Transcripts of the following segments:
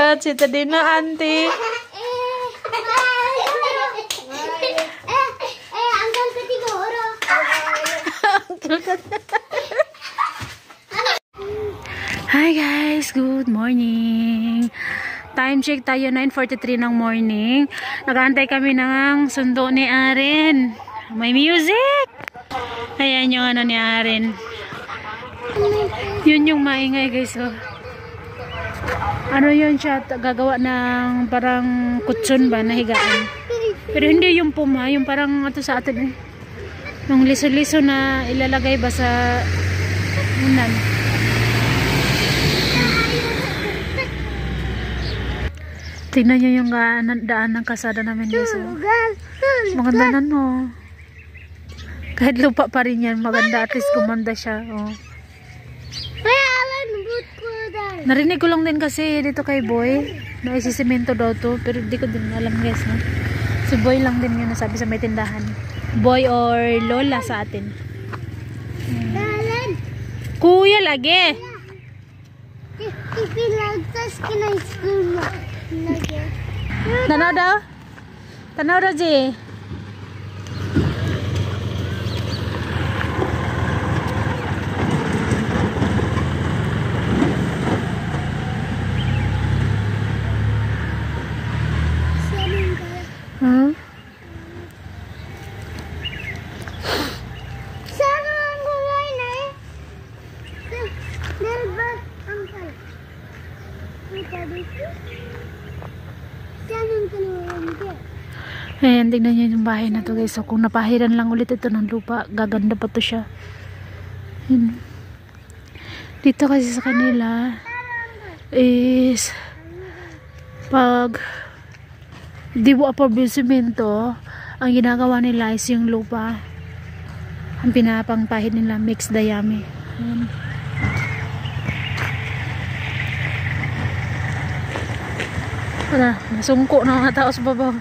God, si Tadina auntie. Hi guys, good morning. Time check tayo, 9:43 ng morning. Nag-aantay kami ng sundo ni Aren. May music. Ayan yung ano ni Aren. Yun yung maingay guys. Oh. Ano yun siya? Gagawa ng parang kutsun ba na higaan. Pero hindi yung puma, yung parang ito sa atin eh. Yung liso-liso na ilalagay ba sa unan. Tingnan nyo yung daan ng kasada namin guys. Oh. Maganda na no. Kahit lupa pa rin yan, maganda at least gumanda siya. Oh. Narinig ko lang din kasi dito kay Boy na isisemento daw to, pero di ko din alam guys. No? Si Boy lang din yun nasabi sa may tindahan. Boy or Lola sa atin. Kuya lagi. Tanaw daw? Tanaw daw, Ji? Hmm? Ayan, tignan nyo yung bahay na to guys. So, kung napahiran lang ulit ito ng lupa, gaganda pa to siya. Ayan. Dito kasi sa kanila is pag di mo approve yung semento, ang ginagawa nila is yung lupa. Ang pinapangpahid nila, mixed dayami. Ayan. Wala, nasungko na mga tao sa babaw.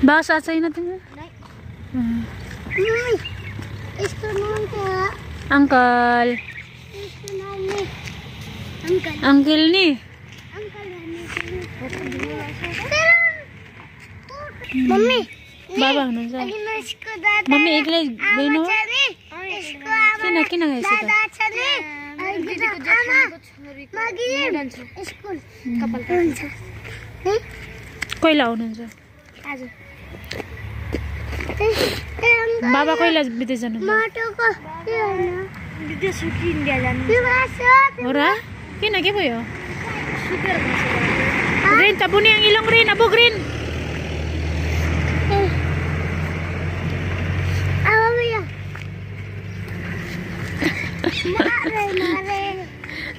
Basa sa'yo natin. Uncle. Uncle ni. Mami. Baba nun sa. Mami iglay beno. Kina guys ito. Koy lao nun sa. Baba koy la bite sa nun. Ora? Kina ke boyo? Green tabuni ang ilong green, abo green.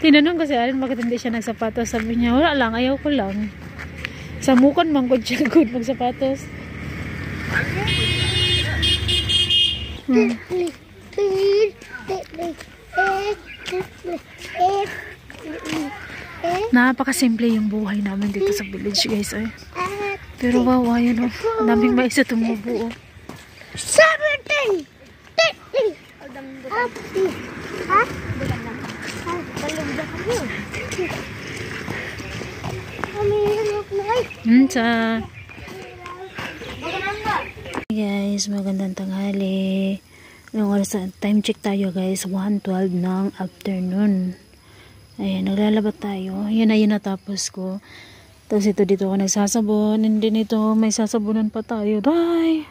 Tinanong ko si Aren bakit hindi siya nagsapatos. Sabi niya, wala lang, ayaw ko lang. Samukan man ko siya good magsapatos. Napakasimple yung buhay namin dito sa village guys. Eh. Pero wow, ayan o. Oh. Daming mais sa tumubo. Oh. 17! Guys, magandang tanghali. Time check tayo guys, 1:12 ng afternoon. Ayan, naglalabat tayo. Yan na yun natapos ko. Tapos ito dito ako nagsasabon. And then ito, may sasabunan pa tayo. Bye!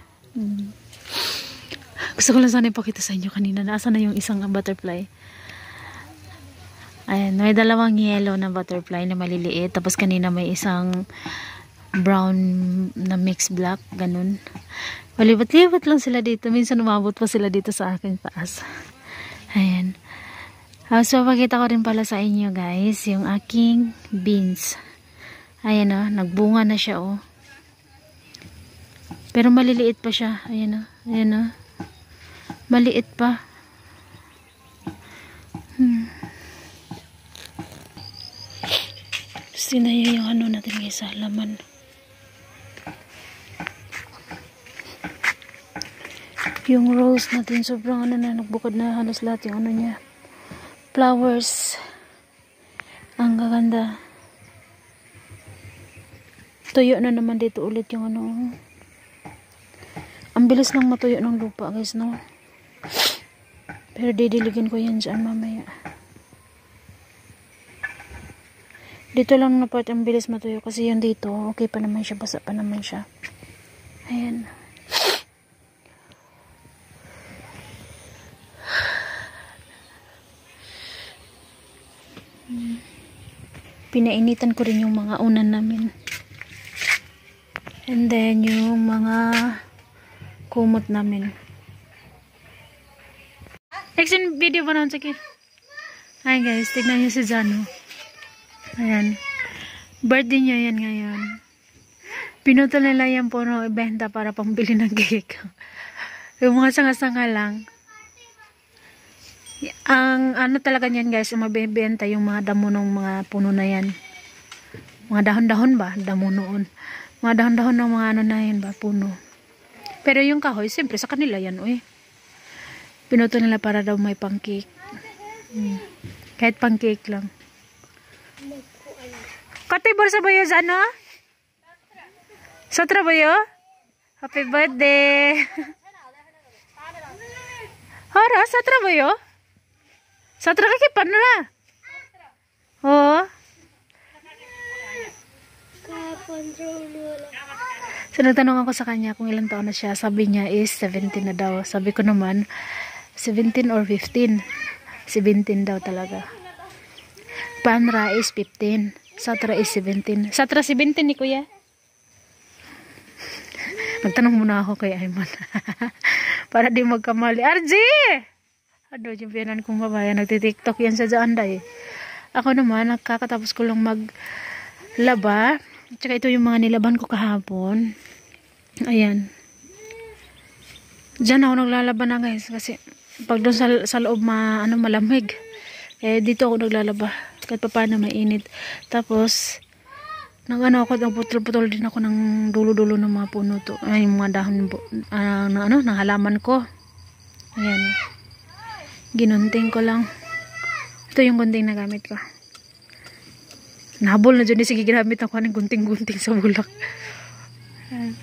Gusto ko lang sana ipakita sa inyo kanina. Nasaan na yung isang butterfly? Ayan, may dalawang yellow na butterfly na maliliit. Tapos kanina may isang brown na mixed black. Ganun. Malibot-libot lang sila dito. Minsan umabot pa sila dito sa aking taas. Ayan. So, pakita ko rin pala sa inyo guys, yung aking beans. Ayan o, nagbunga na siya o. Pero maliliit pa siya. Ayan o, ayan o. Maliit pa. Tingnan nyo yung ano natin guys, halaman. Yung rose natin, sobrang ano na, nagbukod na halos lahat yung ano niya. Flowers. Ang gaganda. Tuyo na naman dito ulit yung ano. Ang bilis lang matuyo ng lupa guys, no? Pero didiligin ko yan dyan mamaya. Dito lang na part ang bilis matuyo kasi yung dito, okay pa naman siya, basa pa naman siya. Ayan. Pinainitan ko rin yung mga unan namin. And then yung mga kumot namin. Next video ba naman sige? Hi guys, tignan nyo si Jano. Ayan. Birthday niya yan ngayon. Pinutol nila yan puno ibenta para pambili ng cake. Yung mga sanga-sanga lang. Ang ano talaga niyan guys, mabibenta yung mga damo ng mga puno na yan. Mga dahon-dahon ba? Damo noon. Mga dahon-dahon ng mga ano na yan ba? Puno. Pero yung kahoy, siyempre sa kanila yan. Uy. Pinutol nila para daw may pang-cake. Kahit pang-cake lang. Katibor sa bayo sa ano? Sotra bayo? Happy birthday! Hara, sotra bayo? Sotra kakipan na. Oh. So nagtanong ako sa kanya kung ilang taon na siya. Sabi niya is 17 na daw. Sabi ko naman 17 or 15. 17 daw talaga. Panra is 15. Satra is 17. Satra 17 ni kuya. Nagtanong muna ako kay Ayman. Para di magkamali. RG! Ano yung piyanan kong babae. Nagtitiktok yan sa Jaanday. Ako naman, nakakatapos ko lang maglaba. Tsaka ito yung mga nilaban ko kahapon. Ayan. Diyan ako naglalaba na guys. Kasi pag doon sa loob malamig. Eh dito ako naglalaba. Kahit pa paano mainit. Tapos nagputol-putol din ako ng dulo-dulo ng mga puno to. Ay, yung mga dahon ng halaman ko. Ayan. Ginunting ko lang. Ito yung gunting na gamit ko. Nahabol na dyan. Sige, ginamit ako ng gunting-gunting sa bulak. Ayan.